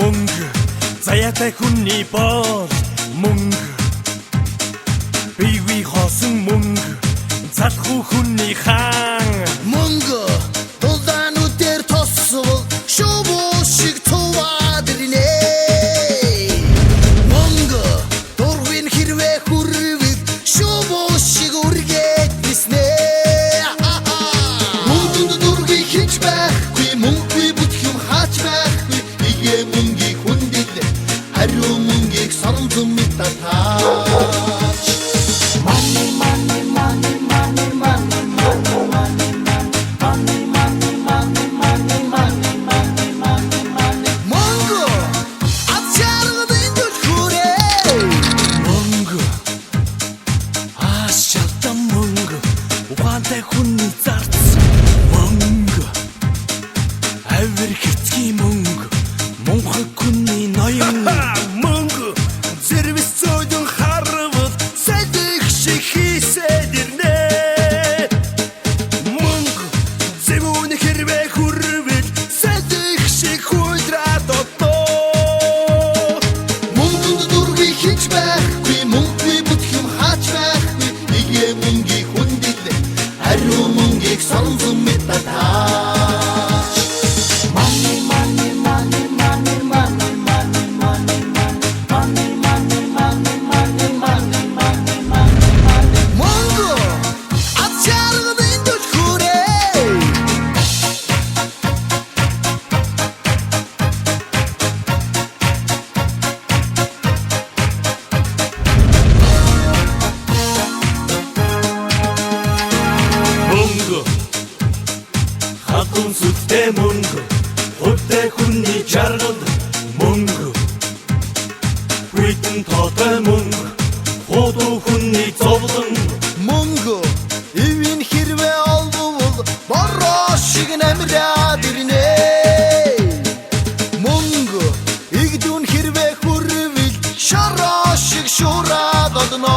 мөнгө заяатай хүний бор мөнгө бие хоосон мөнгө залхуу хүний хаан мөнгө дулаануудээр тосвол шувуу шиг цуваад ирнэ мөнгө дургын хэрвээ хүрвэл шувуу шиг үргээд биснэ мөнгөнд дургийг хийж байхгүй мөнгөгүй бүтэх юм хаач байхгүй игээ мөнгийг хүндэл хариу мөнгийг соромзон мэт татаач ухаантай хүний зарц мөнгө авир хэцгийн мөнгө мунхаг хүний ноён мөнгө зэрвэс зөөлөн харвал сэдэх шиг хийсэд ирнэ мөнгө зэвүүн хэрвээ хүрвэл сэдэх шиг хүлраад отоо мөнгөнд дургийг хийж байхгүй мөнгөгүй бүтэх юм хаач байхгүй игээ мөнгийг хүндэл хариу мөнгийг соромзон мэт татаач мөнгө ат чаргын түлхүүрээ мөнгө хатун сүттэй мөнгө хурдтай хүний жаргал мөнгө хүйтэн тоотой мөнгө худуу хүний зовлон мөнгө ивэн хэрвээ олвол бороо шиг намраад ирнэ мөнгө игдүн хэрвээ хүрвэл шороо шиг шуураад одно